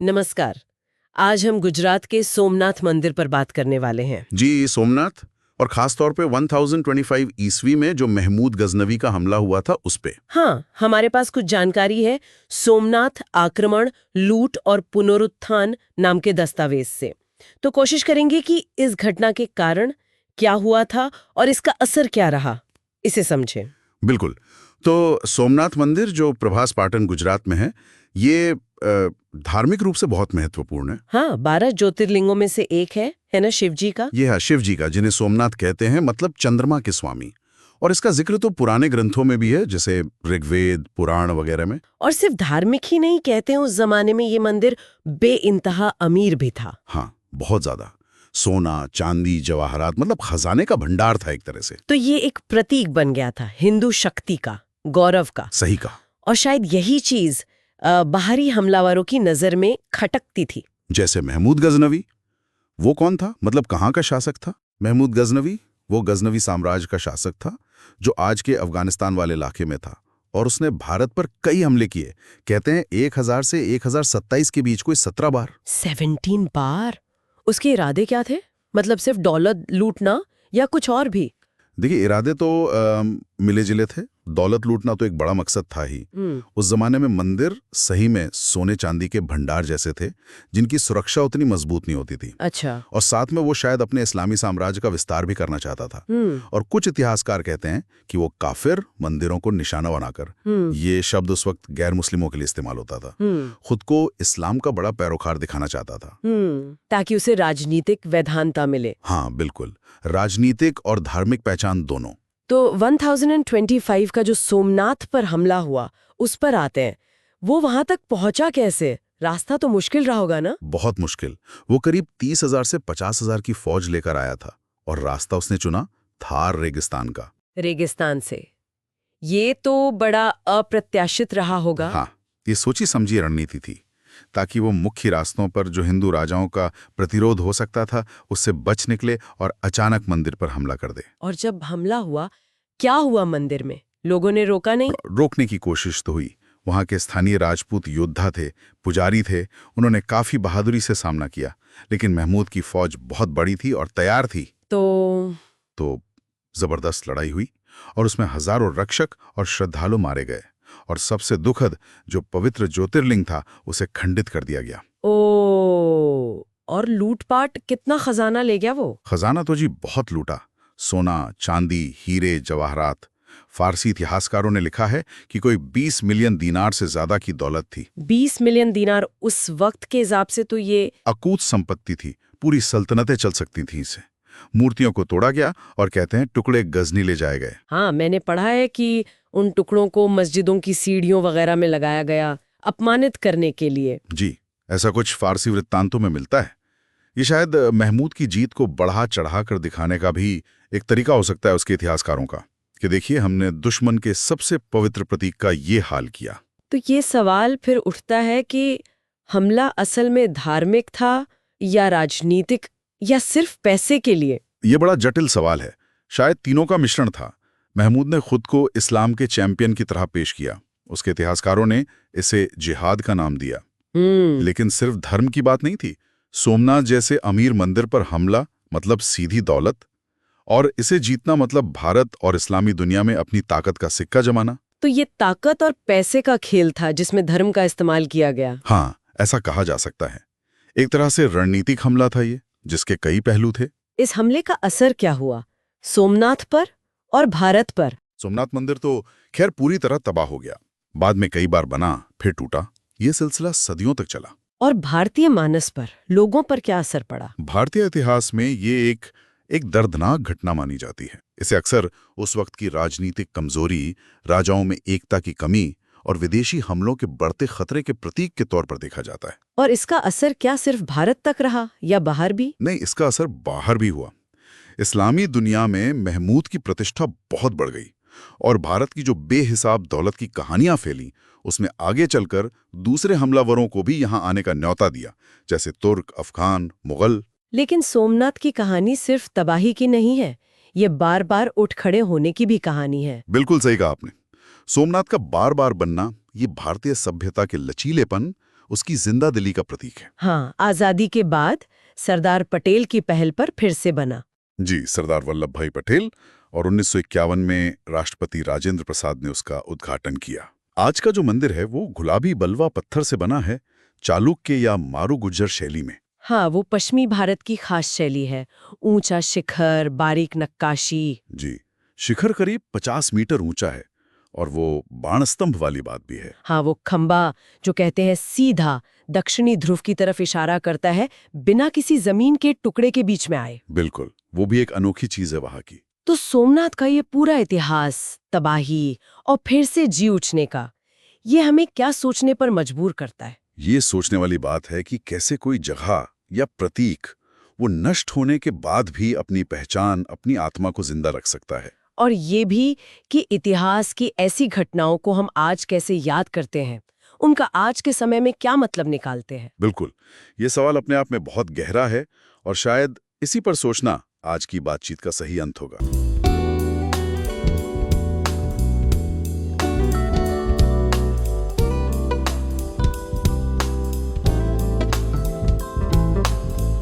नमस्कार। आज हम गुजरात के सोमनाथ मंदिर पर बात करने वाले हैं। जी सोमनाथ, और खास तौर पे 1025 ईस्वी में जो महमूद गजनवी का हमला हुआ था उस पे। हाँ, हमारे पास कुछ जानकारी है सोमनाथ आक्रमण, लूट और पुनरुत्थान नाम के दस्तावेज से। तो कोशिश करेंगे कि इस घटना के कारण क्या हुआ था और इसका असर क्या रहा, इसे समझें। बिल्कुल। तो सोमनाथ मंदिर जो प्रभास पाटन गुजरात में है, ये धार्मिक रूप से बहुत महत्वपूर्ण है। हाँ, 12 ज्योतिर्लिंगों में से एक है ना, शिव जी का। ये है शिव जी का, जिन्हें सोमनाथ कहते हैं, मतलब चंद्रमा के स्वामी। और इसका जिक्र तो पुराने ग्रंथों में भी है, जैसे ऋग्वेद, पुराण वगैरह में। और सिर्फ धार्मिक ही नहीं, कहते हैं उस जमाने में ये मंदिर बेइंतहा अमीर भी था। हाँ, बहुत ज्यादा। सोना, चांदी, जवाहरात, मतलब खजाने का भंडार था एक तरह से। तो ये एक प्रतीक बन गया था हिंदू शक्ति का, गौरव का। सही कहा। और शायद यही चीज बाहरी हमलावरों की नजर में खटकती थी। जैसे महमूद गजनवी, वो कौन था, मतलब कहाँ का शासक था? महमूद गजनवी वो गजनवी साम्राज्य का शासक था जो आज के अफगानिस्तान वाले इलाके में था, और उसने भारत पर कई हमले किए। कहते हैं 1000 से 1027 के बीच कोई 17 बार। 17 बार? उसके इरादे क्या थे? मतलब सिर्फ दौलत लूटना या कुछ और भी? देखिए, इरादे तो मिले जिले थे। दौलत लूटना तो एक बड़ा मकसद था ही। उस जमाने में मंदिर सही में सोने चांदी के भंडार जैसे थे, जिनकी सुरक्षा उतनी मजबूत नहीं होती थी। अच्छा। और साथ में वो शायद अपने इस्लामी साम्राज्य का विस्तार भी करना चाहता था। और कुछ इतिहासकार कहते हैं कि वो काफिर मंदिरों को निशाना बनाकर, ये शब्द उस वक्त गैर मुस्लिमों के लिए इस्तेमाल होता था, खुद को इस्लाम का बड़ा पैरोकार दिखाना चाहता था। ताकि उसे राजनीतिक वैधानता मिले। हाँ बिल्कुल, राजनीतिक और धार्मिक पहचान दोनों। तो 1025 का जो सोमनाथ पर हमला हुआ, उस पर आते हैं। वो वहां तक पहुंचा कैसे? रास्ता तो मुश्किल रहा होगा ना? बहुत मुश्किल। वो करीब 30,000 से 50,000 की फौज लेकर आया था, और रास्ता उसने चुना थार रेगिस्तान का। रेगिस्तान से? ये तो बड़ा अप्रत्याशित रहा होगा। हाँ, ये सोची समझी रणनीति थी, ताकि वो मुख्य रास्तों पर जो हिंदू राजाओं का प्रतिरोध हो सकता था उससे बच निकले और अचानक मंदिर पर हमला कर दे। और जब हमला हुआ, क्या हुआ मंदिर में? लोगों ने रोका नहीं? रोकने की कोशिश तो हुई। वहां के स्थानीय राजपूत योद्धा थे, पुजारी थे, उन्होंने काफी बहादुरी से सामना किया, लेकिन महमूद की फौज बहुत बड़ी थी और तैयार थी। तो जबरदस्त लड़ाई हुई, और उसमें हजारों रक्षक और श्रद्धालु मारे गए, और सबसे दुखद, जो पवित्र ज्योतिर्लिंग था उसे खंडित कर दिया गया। और लूटपाट? कितना खजाना ले गया वो? खजाना तो जी बहुत लूटा। सोना, चांदी, हीरे, जवाहरात। फारसी इतिहासकारों ने लिखा है कि कोई 20 मिलियन दीनार से ज्यादा की दौलत थी। 20 मिलियन दीनार उस वक्त के हिसाब से तो ये अकूत संपत्ति थी, पूरी सल्तनतें चल सकती थी इसे। मूर्तियों को तोड़ा गया और कहते हैं टुकड़े गजनी ले जाए गए। हाँ, मैंने पढ़ा है कि उन टुकड़ों को मस्जिदों की सीढ़ियों वगैरह में लगाया गया, अपमानित करने के लिए। जी, ऐसा कुछ फारसी वृत्तांतों में मिलता है। ये शायद महमूद की जीत को बढ़ा चढ़ा कर दिखाने का भी एक तरीका हो सकता है उसके इतिहासकारों का, कि देखिए हमने दुश्मन के सबसे पवित्र प्रतीक का ये हाल किया। तो ये सवाल फिर उठता है कि हमला असल में धार्मिक था या राजनीतिक, या सिर्फ पैसे के लिए? ये बड़ा जटिल सवाल है। शायद तीनों का मिश्रण था। महमूद ने खुद को इस्लाम के चैंपियन की तरह पेश किया, उसके इतिहासकारों ने इसे जिहाद का नाम दिया। लेकिन सिर्फ धर्म की बात नहीं थी। सोमनाथ जैसे अमीर मंदिर पर हमला मतलब सीधी दौलत, और इसे जीतना मतलब भारत और इस्लामी दुनिया में अपनी ताकत का सिक्का जमाना। तो ये ताकत और पैसे का खेल था जिसमें धर्म का इस्तेमाल किया गया। हाँ, ऐसा कहा जा सकता है। एक तरह से रणनीतिक हमला था ये, जिसके कई पहलू थे। इस हमले का असर क्या हुआ सोमनाथ पर और भारत पर? सोमनाथ मंदिर तो खैर पूरी तरह तबाह हो गया। बाद में कई बार बना, फिर टूटा। ये सिलसिला सदियों तक चला। और भारतीय मानस पर, लोगों पर क्या असर पड़ा? भारतीय इतिहास में ये एक दर्दनाक घटना मानी जाती है। इसे अक्सर उस वक्त की राजनीतिक कमजोरी, राजाओं में एकता की कमी और विदेशी हमलों के बढ़ते खतरे के प्रतीक के तौर पर देखा जाता है। और इसका असर क्या सिर्फ भारत तक रहा या बाहर भी? नहीं, इसका असर बाहर भी हुआ। इस्लामी दुनिया में महमूद की प्रतिष्ठा बहुत बढ़ गई, और भारत की जो बेहिसाब दौलत की कहानियां फैली, उसमें आगे चलकर दूसरे हमलावरों को भी यहां आने का न्योता दिया, जैसे तुर्क, अफगान, मुगल। लेकिन सोमनाथ की कहानी सिर्फ तबाही की नहीं है, ये बार बार उठ खड़े होने की भी कहानी है। बिल्कुल सही कहा आपने। सोमनाथ का बार बार बनना ये भारतीय सभ्यता के लचीलेपन, उसकी जिंदा दिली का प्रतीक है। हाँ, आजादी के बाद सरदार पटेल की पहल पर फिर से बना। जी, सरदार वल्लभ भाई पटेल, और 1951 में राष्ट्रपति राजेंद्र प्रसाद ने उसका उद्घाटन किया। आज का जो मंदिर है वो गुलाबी बलवा पत्थर से बना है, चालुक्य या मारू गुज्जर शैली में। हाँ, वो पश्चिमी भारत की खास शैली है। ऊंचा शिखर, बारीक नक्काशी। जी, शिखर करीब 50 मीटर ऊंचा है और वो बाण स्तंभ वाली बात भी है। हाँ, वो खंबा जो कहते हैं सीधा दक्षिणी ध्रुव की तरफ इशारा करता है, बिना किसी जमीन के टुकड़े के बीच में आए। बिल्कुल, वो भी एक अनोखी चीज है वहां की। तो सोमनाथ का ये पूरा इतिहास, तबाही और फिर से जी उठने का, ये हमें क्या सोचने पर मजबूर करता है? ये सोचने वाली बात है कि कैसे कोई जगह या प्रतीक वो नष्ट होने के बाद भी अपनी पहचान, अपनी आत्मा को जिंदा रख सकता है। और ये भी कि इतिहास की ऐसी घटनाओं को हम आज कैसे याद करते हैं, उनका आज के समय में क्या मतलब निकालते हैं। बिल्कुल, ये सवाल अपने आप में बहुत गहरा है और शायद इसी पर सोचना आज की बातचीत का सही अंत होगा।